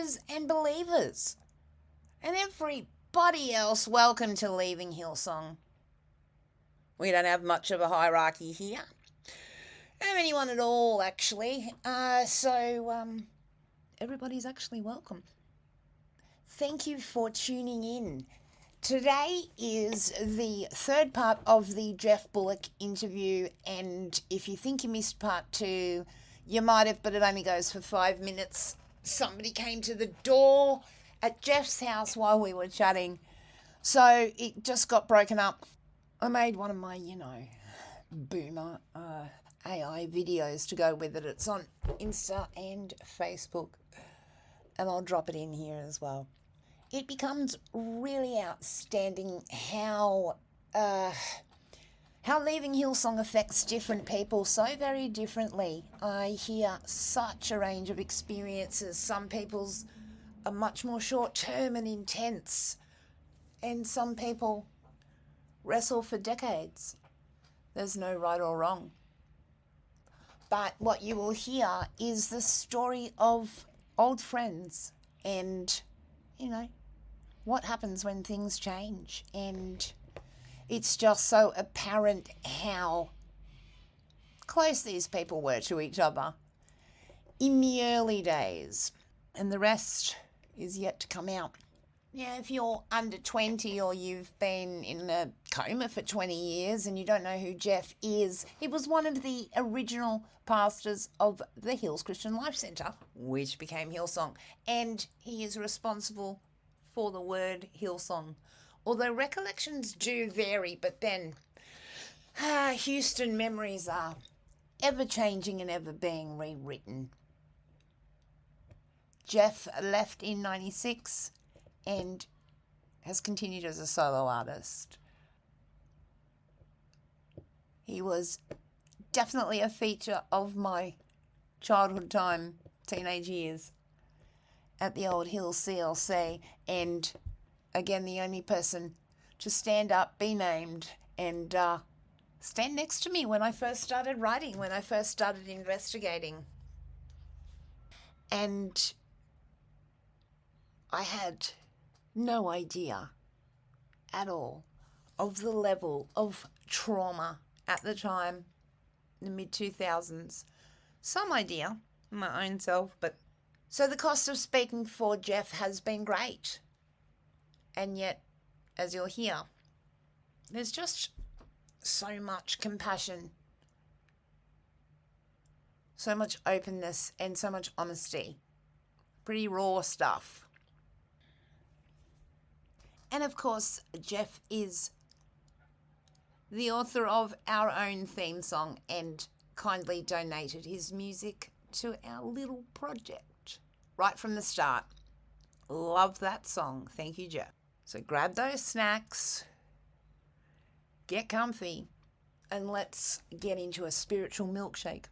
believers and believers. And everybody else, welcome to Leaving Hillsong. We don't have much of a hierarchy here. Don't have anyone at all, actually. Everybody's actually welcome. Thank you for tuning in. Today is the third part of the Geoff Bullock interview, and if you think you missed part 2, you might have, but it only goes for 5 minutes. Somebody came to the door at Geoff's house while we were chatting, so it just got broken up. I made one of my, boomer AI videos to go with it. It's on Insta and Facebook, and I'll drop it in here as well. It becomes really outstanding how Leaving Hillsong affects different people so very differently. I hear such a range of experiences. Some people's are much more short-term and intense, and some people wrestle for decades. There's no right or wrong. But what you will hear is the story of old friends and, what happens when things change. And it's just so apparent how close these people were to each other in the early days. And the rest is yet to come out. Yeah, if you're under 20 or you've been in a coma for 20 years and you don't know who Geoff is, he was one of the original pastors of the Hills Christian Life Centre, which became Hillsong, and he is responsible for the word Hillsong. Although recollections do vary, but then Houston memories are ever changing and ever being rewritten. Geoff left in 96 and has continued as a solo artist. He was definitely a feature of my childhood time, teenage years at the old Hills CLC, and again, the only person to stand up, be named, and stand next to me when I first started writing, when I first started investigating. And I had no idea at all of the level of trauma at the time, in the mid-2000s. Some idea, my own self, but... So the cost of speaking for Geoff has been great. And yet, as you'll hear, there's just so much compassion, so much openness, and so much honesty. Pretty raw stuff. And of course, Geoff is the author of our own theme song and kindly donated his music to our little project right from the start. Love that song. Thank you, Geoff. So grab those snacks, get comfy, and let's get into a spiritual milkshake,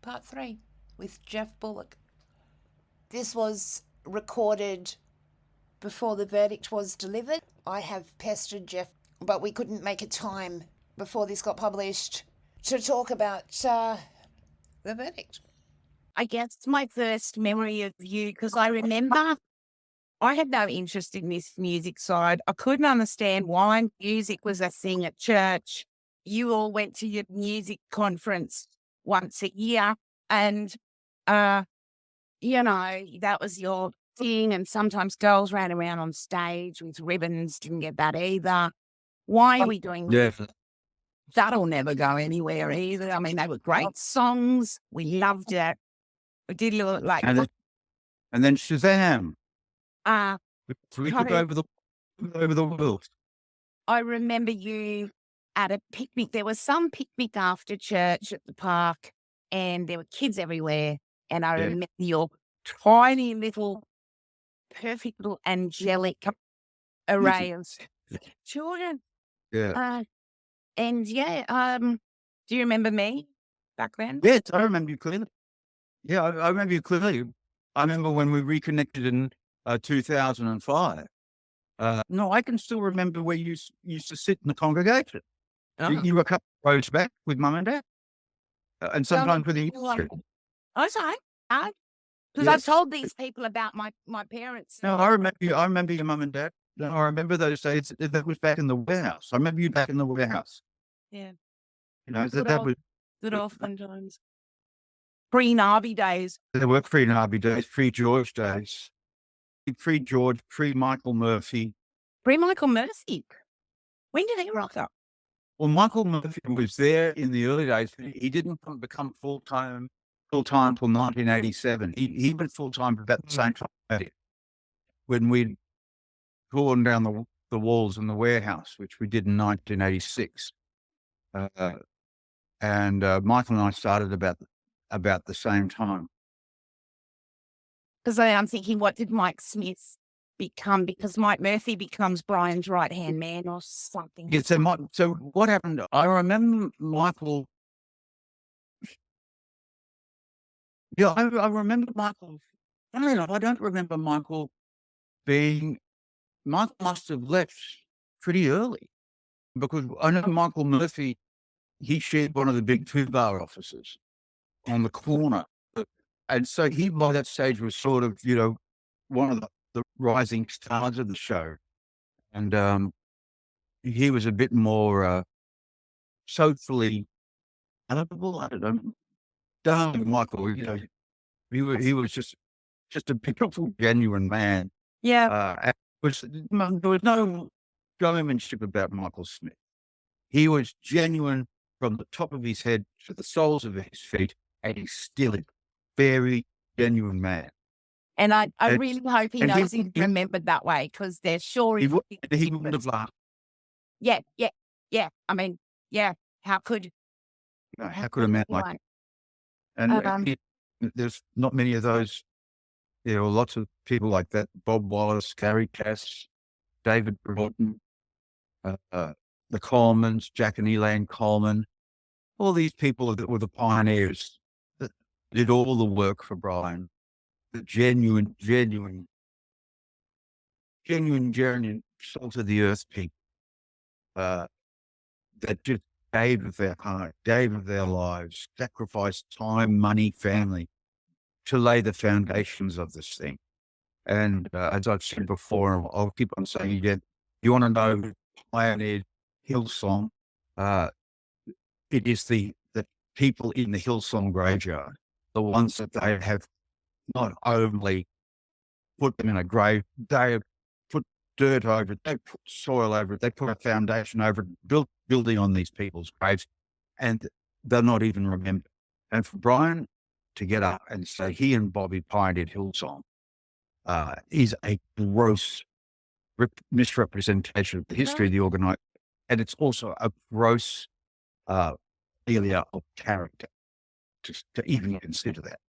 part 3, with Geoff Bullock. This was recorded before the verdict was delivered. I have pestered Geoff, but we couldn't make a time before this got published to talk about the verdict. I guess my first memory of you, because I remember I had no interest in this music side. I couldn't understand why music was a thing at church. You all went to your music conference once a year, and, that was your thing. And sometimes girls ran around on stage with ribbons, didn't get that either. Why are we doing that? Yeah. That'll never go anywhere either. I mean, they were great songs. We loved it. We did look like... And then Shazam. We took sorry. over the world. I remember you at a picnic. There was some picnic after church at the park, and there were kids everywhere. And I remember your tiny little, perfect little angelic array of children. Yeah. Do you remember me back then? Yes, I remember you clearly. Yeah, I remember you clearly. I remember when we reconnected in 2005. No, I can still remember where you used to sit in the congregation. Oh. You were a couple of rows back with Mum and Dad. And sometimes with the... I was like, Because I've told these people about my parents. No, I remember you. I remember your mum and dad. No, I remember those days. That was back in the warehouse. I remember you back in the warehouse. Yeah. You know, Good that old, was, good old fun times. Pre-Narby days. there were pre-Narby days, pre-George days, pre-George, pre-Michael Murphy. Pre-Michael Murphy. When did he rock up? Well, Michael Murphy was there in the early days, but he didn't become full-time till 1987. He went full-time about the same time when we'd torn down the walls in the warehouse, which we did in 1986. And Michael and I started about the same time. Because I'm thinking, what did Mike Smith become? Because Mike Murphy becomes Brian's right-hand man or something. Yeah, so what happened? I remember Michael. Yeah, I remember Michael. Funny enough, I don't remember Michael being. Michael must have left pretty early because I know Michael Murphy. He shared one of the big 2-bar offices on the corner, and so he by that stage was sort of one of the rising stars of the show, and he was a bit more socially palatable. I don't know. Darling Michael, he was just a beautiful, genuine man. Yeah. And there was no showmanship about Michael Smith. He was genuine from the top of his head to the soles of his feet, and he's still a very genuine man. And I really hope he knows he's he remembered that way, because they're sure he would have laughed. Yeah. I mean, yeah. How could How could a man like and there's not many of those. There are lots of people like that. Bob Wallace, Gary Cass, David Broughton, the Colemans, Jack and Elaine Coleman, all these people that were the pioneers that did all the work for Brian, the genuine salt of the earth people that just gave of their heart, gave of their lives, sacrificed time, money, family to lay the foundations of this thing. And as I've said before, I'll keep on saying again, you want to know who pioneered Hillsong? It is the people in the Hillsong graveyard, the ones that they have not only put them in a grave, they have put dirt over it, they put soil over it, they put a foundation over it, building on these people's graves, and they're not even remembered. And for Brian to get up and say he and Bobby pioneered Hillsong is a gross misrepresentation of the history of the organisation, and it's also a gross failure of character to even consider that.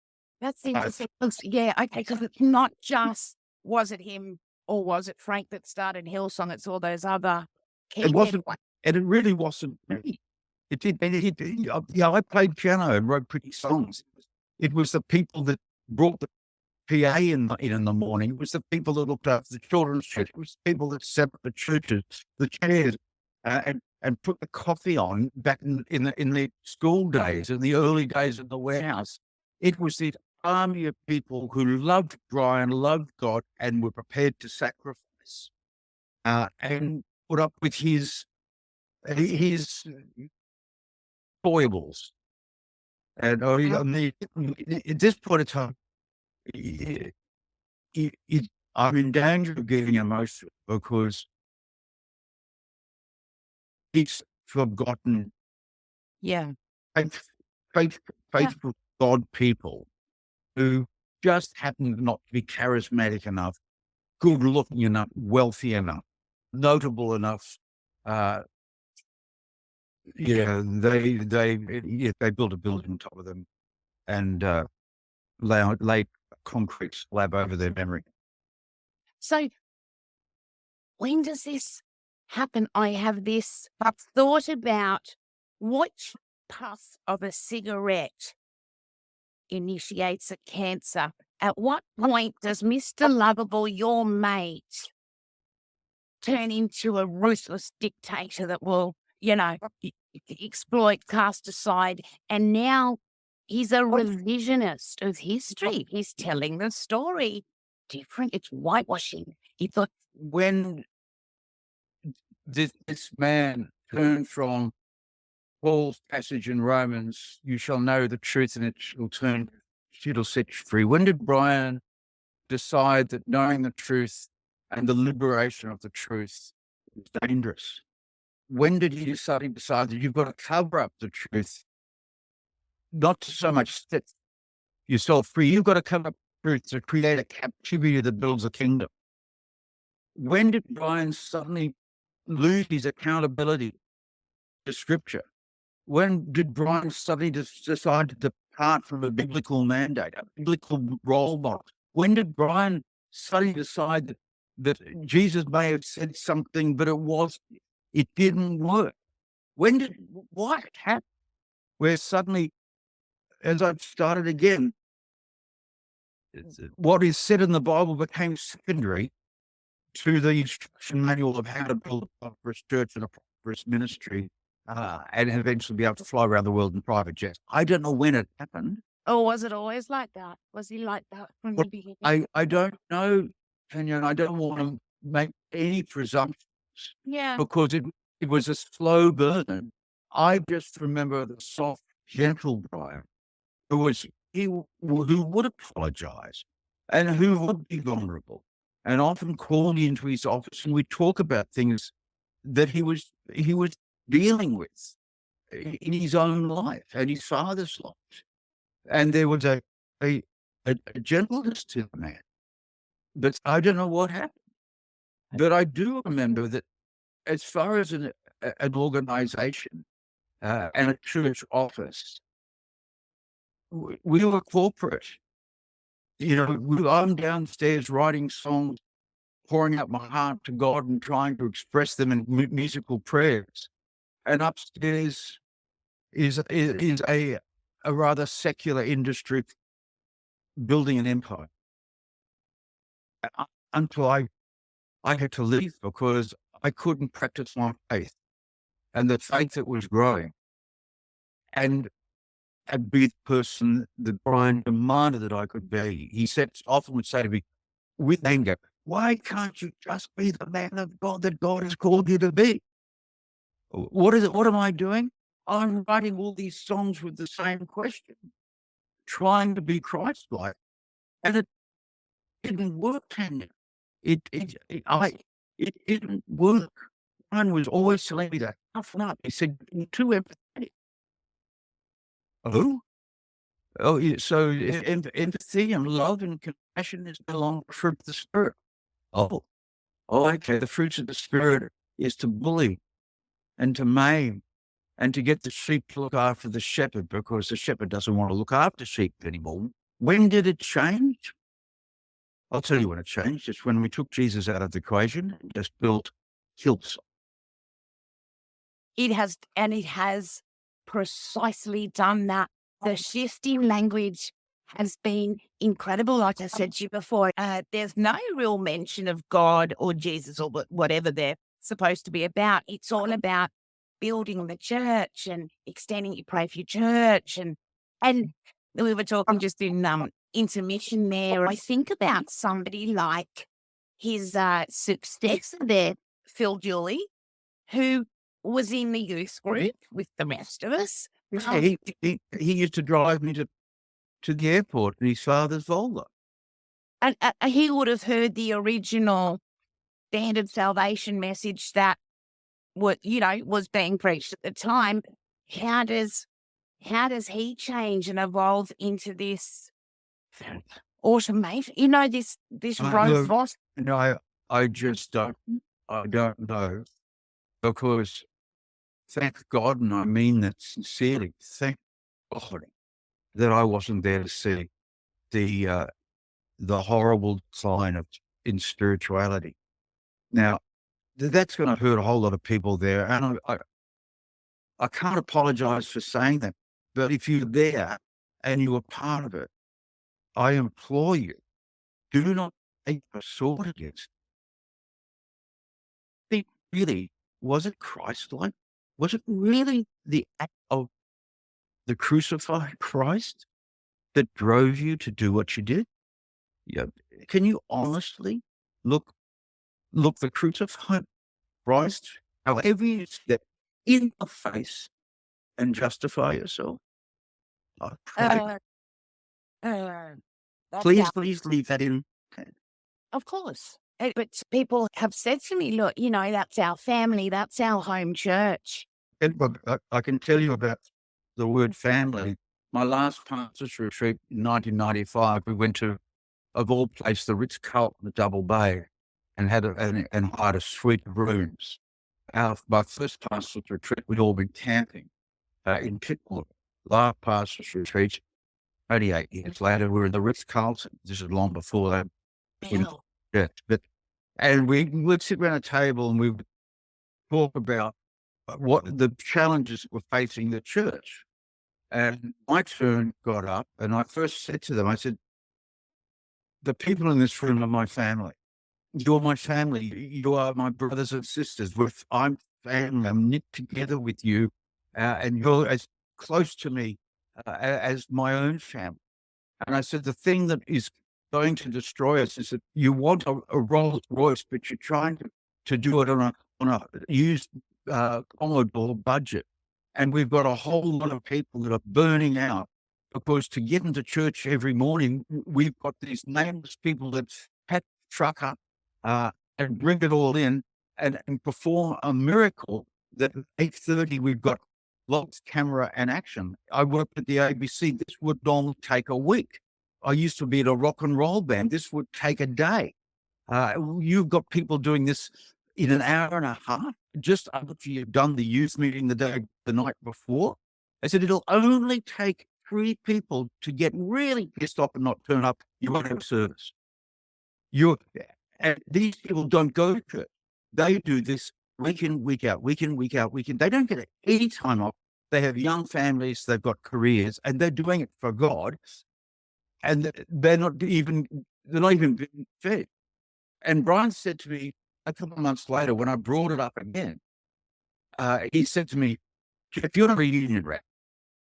That's interesting. Yeah, okay, because it's not just, was it him or was it Frank that started Hillsong? It's all those other It wasn't, and it really wasn't me. It did. I played piano and wrote pretty songs. It was the people that brought the PA in the morning. It was the people that looked after the children's church. It was the people that set up the churches, the chairs, and put the coffee on back in the school days, in the early days of the warehouse. It was the army of people who loved Brian, loved God, and were prepared to sacrifice and put up with his foibles. And at this point in time, I'm in danger of getting emotional because he's forgotten faithful God people who just happen not to be charismatic enough, good looking enough, wealthy enough, notable enough. They built a building on top of them and laid a concrete slab over their memory. So when does this happen? I've thought about which puff of a cigarette initiates a cancer. At what point does Mr. Lovable, your mate, turn into a ruthless dictator that will, exploit, cast aside, and now He's a revisionist of history. He's telling the story different. It's whitewashing. He thought, When this man turned from Paul's passage in Romans, you shall know the truth and it'll set you free. When did Brian decide that knowing the truth and the liberation of the truth is dangerous? When did he suddenly decide that you've got to cover up the truth, not to so much set yourself free, you've got to cover up the truth to create a captivity that builds a kingdom? When did Brian suddenly lose his accountability to Scripture? When did Brian suddenly decide to depart from a biblical mandate, a biblical role model? When did Brian suddenly decide that Jesus may have said something, but it didn't work? What happened? Where suddenly, as I've started again, what is said in the Bible became secondary to the instruction manual of how to build a prosperous church and a prosperous ministry, and eventually be able to fly around the world in private jets. I don't know when it happened. oh, was it always like that? Was he like that from the beginning? I don't know, Tanya, and I don't want to make any presumptions. Yeah. Because it was a slow burn. I just remember the soft, gentle Brian who would apologize and who would be vulnerable and often call me into his office and we'd talk about things that he was dealing with in his own life and his father's life. And there was a gentleness to the man. But I don't know what happened. But I do remember that as far as an organization and a church office, we were corporate. I'm downstairs writing songs, pouring out my heart to God and trying to express them in musical prayers. And upstairs is a rather secular industry building an empire. Until I had to leave because I couldn't practice my faith and the faith that was growing. And be the person that Brian demanded that I could be. He often would say to me with anger, why can't you just be the man of God that God has called you to be? What is it? What am I doing? I'm writing all these songs with the same question, trying to be Christ-like. And it didn't work, Tanya. It didn't work. Brian was always telling me to toughen up. He said, you're too empathetic. Oh, so empathy and love and compassion is no longer fruit of the Spirit. Oh, okay. The fruits of the Spirit is to bully and to maim and to get the sheep to look after the shepherd because the shepherd doesn't want to look after sheep anymore. When did it change? I'll tell you when it changed. It's when we took Jesus out of the equation and just built Hillside. It has precisely done that. The shift in language has been incredible. Like I said to you before, there's no real mention of God or Jesus or whatever they're supposed to be about. It's all about building the church and extending you pray for your church. And we were talking just in intermission there. I think about somebody like his successor there, Phil Dooley, who was in the youth group with the rest of us. He used to drive me to the airport in his father's Volvo. And he would have heard the original standard salvation message that was being preached at the time. How does he change and evolve into this automation? This robot. I just don't know, because thank God, and I mean that sincerely, thank God that I wasn't there to see the horrible decline in spirituality. Now, that's going to hurt a whole lot of people there, and I can't apologize for saying that. But if you're there and you were part of it, I implore you, do not take a sword against it. Really, was it Christ-like? Was it really the act of the crucified Christ that drove you to do what you did? Yeah. Can you honestly look the crucified Christ, however you step, in the face and justify yourself? I pray, Uh, uh, that's please, our, please leave that in. of course. But people have said to me, look, that's our family, that's our home church. And look, I can tell you about the word family. My last pastor's retreat in 1995, we went to, of all places, the Ritz-Carlton, the Double Bay, and and hired a suite of rooms. My first pastor's retreat, we'd all been camping in Pittsburgh. Last pastor's retreat, 88 years later, we were in the Ritz-Carlton. This is long before that. Wow. And we would sit around a table and we would talk about what the challenges were facing the church. And my turn got up, and I first said to them, I said, the people in this room are my family. You're my family. You are my brothers and sisters. I'm family. I'm knit together with you, and you're as close to me as my own family. And I said, the thing that is going to destroy us is that you want a Rolls Royce, but you're trying to do it on a used Commodore budget. And we've got a whole lot of people that are burning out because to get into church every morning, we've got these nameless people that pack the truck up and bring it all in and perform a miracle that at 8:30 we've got lights, camera, and action. I worked at the ABC. This would normally take a week. I used to be at a rock and roll band. This would take a day. You've got people doing this in an hour and a half, just after you've done the youth meeting the night before. I said, it'll only take 3 people to get really pissed off and not turn up. You won't have service. And these people don't go to church. They do this week in, week out, week in, week out, week in. They don't get any time off. They have young families, they've got careers, and they're doing it for God. And they're not even being fed. And Brian said to me a couple of months later, when I brought it up again, he said to me, Geoff, you're not a union rep.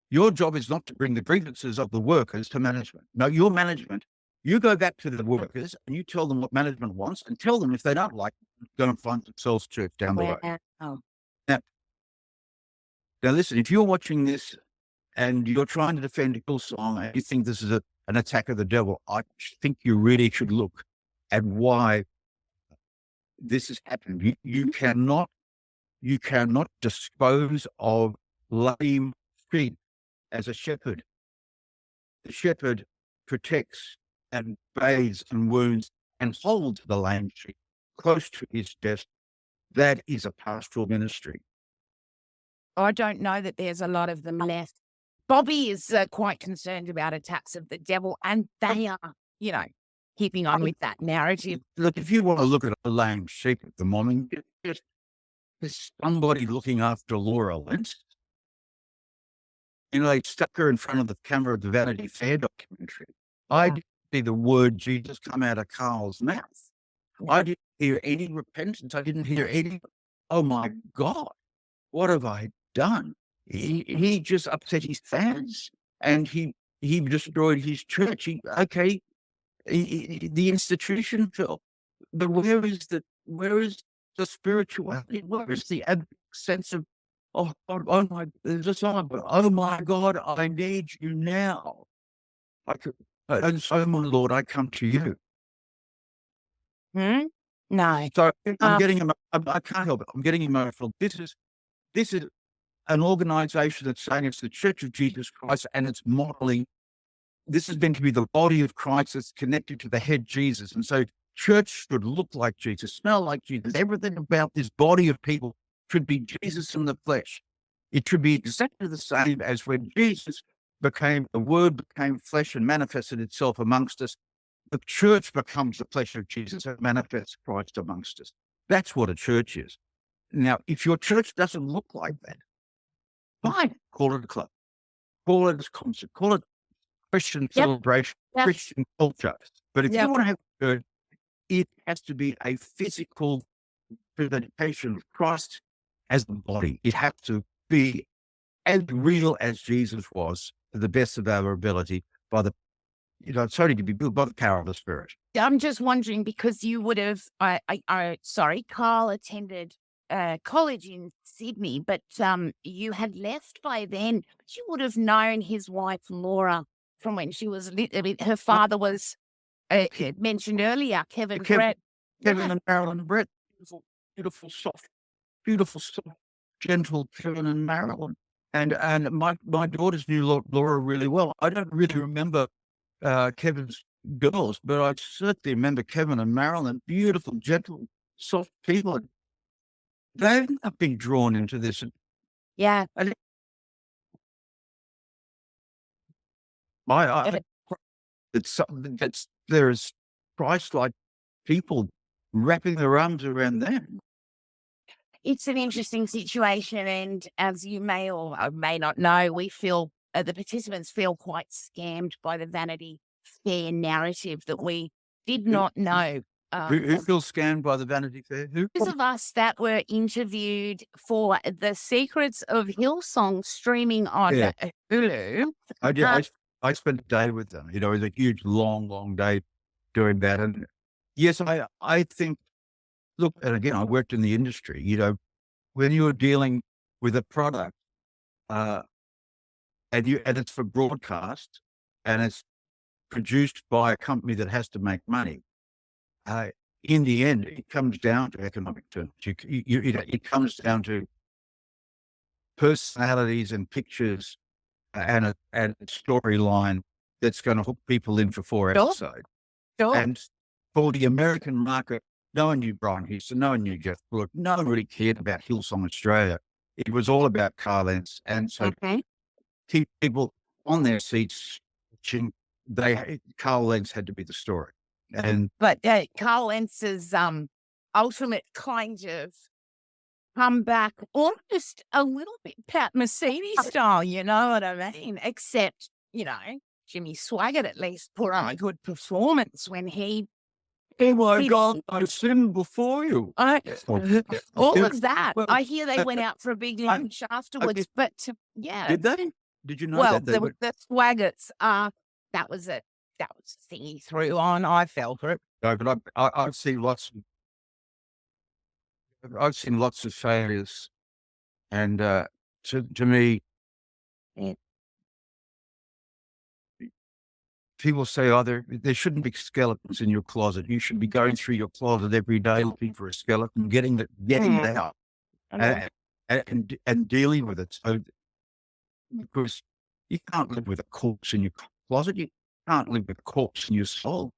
Your job is not to bring the grievances of the workers to management. No, your management, you go back to the workers and you tell them what management wants and tell them if they don't like it, go and find themselves church down the road. Oh. Now listen, if you're watching this and you're trying to defend Hillsong and you think this is an attack of the devil, I think you really should look at why this has happened. You cannot dispose of lame sheep as a shepherd. The shepherd protects and bathes and wounds and holds the lame sheep close to his chest. That is a pastoral ministry. I don't know that there's a lot of them left. Bobby is quite concerned about attacks of the devil, and they are, keeping on with that narrative. Look, if you want to look at a lame sheep at the moment, there's somebody looking after Laura Lentz. They stuck her in front of the camera of the Vanity Fair documentary. I didn't see the word Jesus come out of Carl's mouth. I didn't hear any repentance. I didn't hear any, oh my God, what have I done? He just upset his fans and he destroyed his church. The institution fell. But where is the spirituality? Where is the sense of, oh God, oh my God, I need you now. And so, my Lord, I come to you. No. So I'm getting, I can't help it. I'm getting emotional. This is an organization that's saying it's the Church of Jesus Christ and it's modeling. This is meant to be the body of Christ that's connected to the head Jesus. And so church should look like Jesus, smell like Jesus. Everything about this body of people should be Jesus in the flesh. It should be exactly the same as when Jesus the word became flesh and manifested itself amongst us. The church becomes the flesh of Jesus and manifests Christ amongst us. That's what a church is. Now, if your church doesn't look like that, fine, call it a club, call it a concert, call it Christian celebration, Christian culture. But if you want to have a church, it has to be a physical presentation of Christ as the body. It has to be as real as Jesus was, to the best of our ability, by the, sorry to be built by the power of the Spirit. I'm just wondering because you would have, sorry, Carl attended college in Sydney, but you had left by then. But you would have known his wife Laura from when she was little. Her father was mentioned earlier, Kevin Brett. Kevin and Marilyn Brett, beautiful, soft, gentle Kevin and Marilyn. And my daughters knew Laura really well. I don't really remember Kevin's girls, but I certainly remember Kevin and Marilyn, beautiful, gentle, soft people. They've not been drawn into this. Yeah. It's something there's Christ-like people wrapping their arms around them. It's an interesting situation, and as you may or may not know, we feel the participants feel quite scammed by the Vanity Fair narrative that we did not know. Who feels scammed by the Vanity Fair? Those of us that were interviewed for The Secrets of Hillsong streaming on Hulu. I spent a day with them. It was a huge, long day doing that. And yes, I think, look, and again, I worked in the industry, when you're dealing with a product, and it's for broadcast, and it's produced by a company that has to make money, in the end, it comes down to economic terms. It comes down to personalities and pictures and a storyline that's going to hook people in for 4 episodes. Sure. And for the American market, no one knew Brian Houston, no one knew Geoff Bullock, no one really cared about Hillsong Australia. It was all about Carl Lentz. And so keep people on their seats, Carl Lentz had to be the story. But Carl Lentz's ultimate kind of comeback, almost a little bit Pat Mesiti style, you know what I mean? Except, Jimmy Swaggart at least put on a good performance when he. Oh my God, I've sinned before you. All of that. Well, I hear they went out for a big lunch afterwards, but yeah. Did they? Did you know that? Well, the Swaggarts, that was the thing he threw on. I fell for it. No, but I've seen lots of failures, and to me, people say, there shouldn't be skeletons in your closet. You should be going through your closet every day looking for a skeleton, getting it out, and dealing with it. So, because you can't live with a corpse in your closet, you can't live with a corpse in your soul.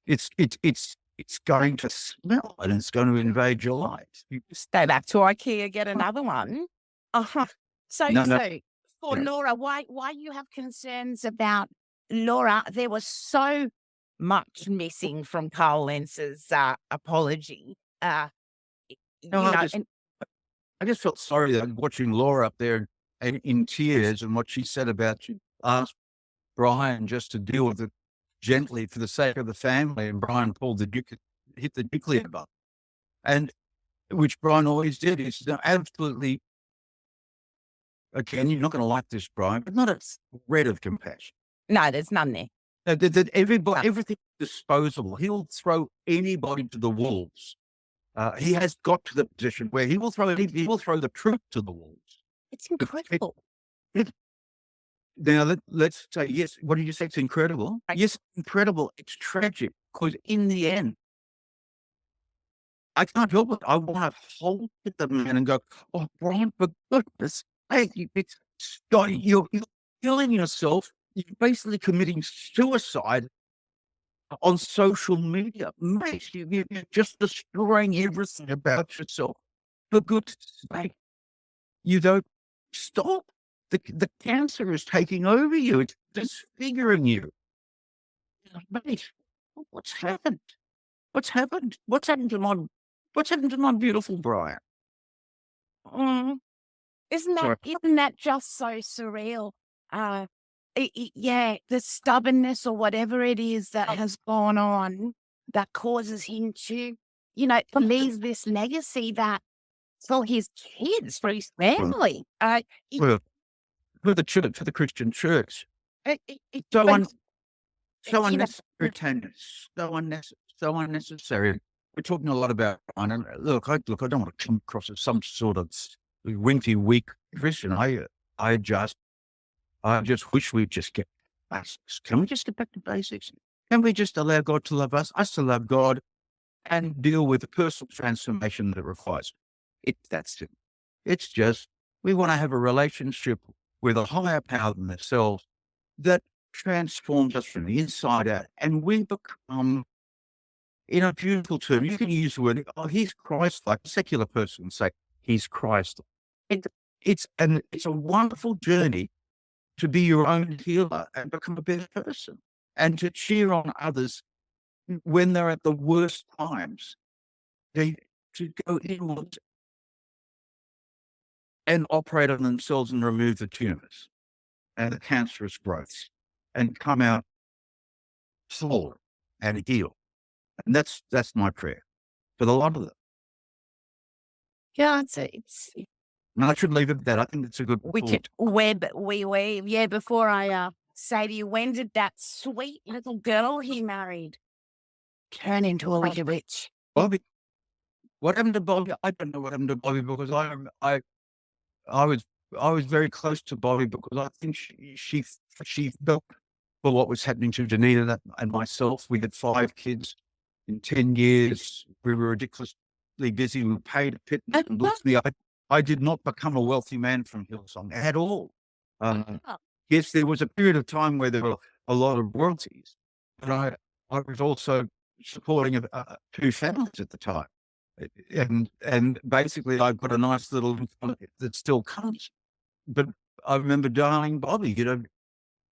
It's going to smell and it's going to invade your life. You stay back to IKEA, get another one. So for Laura, why you have concerns about Laura? There was so much missing from Carl Lentz's apology. I just felt sorry that watching Laura up there and in tears, and what she said about you asked Brian just to deal with it gently for the sake of the family, and Brian hit the nuclear button, and which Brian always did. He said, absolutely, again, you're not going to like this, Brian, but not a thread of compassion. No, there's none there. Everything's disposable. He'll throw anybody to the wolves. He has got to the position where he will throw the truth to the wolves. It's incredible. Now, let's say, yes, what did you say? It's incredible. Right. Yes, incredible. It's tragic, because in the end, I can't help it. I want to hold the man and go, oh, Brian, for goodness sake, you're killing yourself. You're basically committing suicide on social media. Mate, you're just destroying everything about yourself. For goodness sake, you don't stop. The cancer is taking over you. It's disfiguring you. Mate, what's happened? What's happened? What's happened to my beautiful Brian? Isn't that just so surreal? The stubbornness or whatever it is that has gone on that causes him to, leave this legacy that for his kids, for his family. for the church, for the Christian church. It So, makes, so you know, unnecessary, Tanya. So unnecessary. We're talking a lot about, I don't look, I don't want to come across as some sort of wimpy, weak Christian. I just wish we'd just get basics. Can we just get back to basics? Can we just allow God to love us to love God, and deal with the personal transformation that it requires? That's it. It's just, we want to have a relationship with a higher power than ourselves that transforms us from the inside out, and we become, in a beautiful term, you can use the word, oh, he's Christ-like. A secular person would say he's Christ. It's a wonderful journey to be your own healer and become a better person, and to cheer on others when they're at the worst times. To go inwards and operate on themselves and remove the tumors and the cancerous growths and come out whole and heal. And that's my prayer for the lot of them. yeah, it's And I should leave it at that. I think it's a good wicked. Yeah, before I say to you, when did that sweet little girl he married turn into a wicked witch? Bobby. What happened to Bobby? I don't know what happened to Bobby, because I was very close to Bobby, because I think she felt for what was happening to Janita and myself. We had 5 kids in 10 years. We were ridiculously busy. We paid a pittance. And bless me, I did not become a wealthy man from Hillsong at all. Yes, there was a period of time where there were a lot of royalties, but I was also supporting 2 families at the time. And basically I've got a nice little income that still comes. But I remember darling Bobby,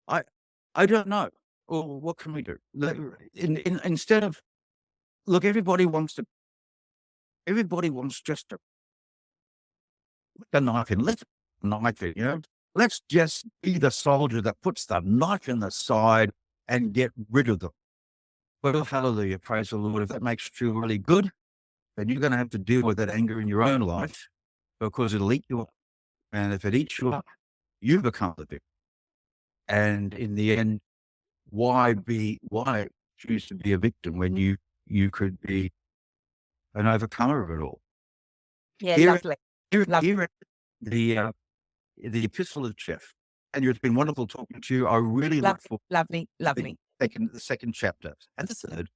I don't know. Well, what can we do? Instead of, look, everybody wants just to put the knife in. Let's knife it, Let's just be the soldier that puts the knife in the side and get rid of them. Well, hallelujah, praise the Lord. If that makes you feel really good, then you're going to have to deal with that anger in your own life, because it'll eat you up. And if it eats you up, you become the victim. And in the end, why choose to be a victim when you could be an overcomer of it all? Yeah, Here, lovely. here the epistle of Geoff. And it's been wonderful talking to you. I really look forward Lovely. the second chapter and the third.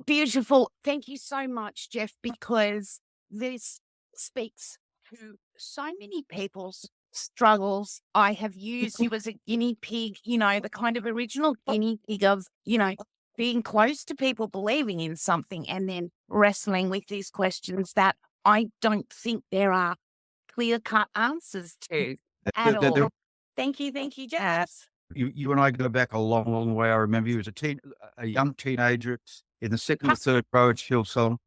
Beautiful. Thank you so much, Geoff, because this speaks to so many people's struggles. I have used you as a guinea pig, the kind of original guinea pig of, being close to people believing in something and then wrestling with these questions that I don't think there are clear-cut answers to at all. Thank you, Geoff. You and I go back a long, long way. I remember you as a young teenager in the second or third row at Hillsong.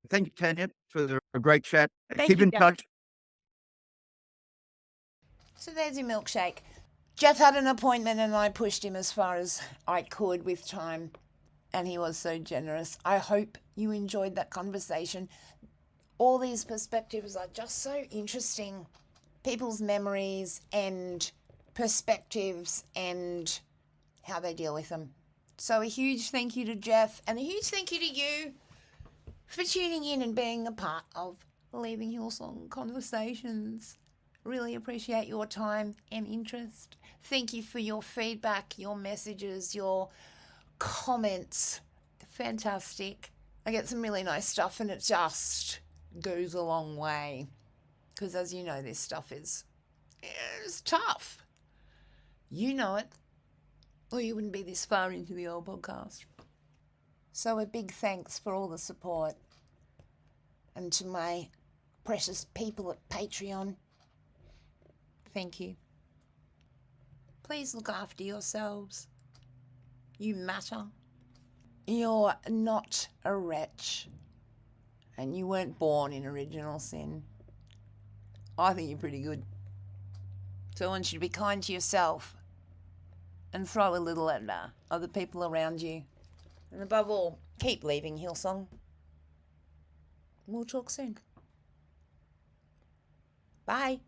Thank you, Tanya, for a great chat. Keep in touch. So there's your milkshake. Geoff had an appointment and I pushed him as far as I could with time, and he was so generous. I hope you enjoyed that conversation. All these perspectives are just so interesting. People's memories and perspectives and how they deal with them. So a huge thank you to Geoff, and a huge thank you to you for tuning in and being a part of Leaving Hillsong Conversations. Really appreciate your time and interest. Thank you for your feedback, your messages, your comments. Fantastic. I get some really nice stuff, and it just goes a long way. Because as you know, this stuff is tough. You know it, or you wouldn't be this far into the old podcast. So a big thanks for all the support. And to my precious people at Patreon, thank you. Please look after yourselves. You matter. You're not a wretch. And you weren't born in original sin. I think you're pretty good. So I want you to be kind to yourself and throw a little at other people around you. And above all, keep leaving Hillsong. We'll talk soon. Bye.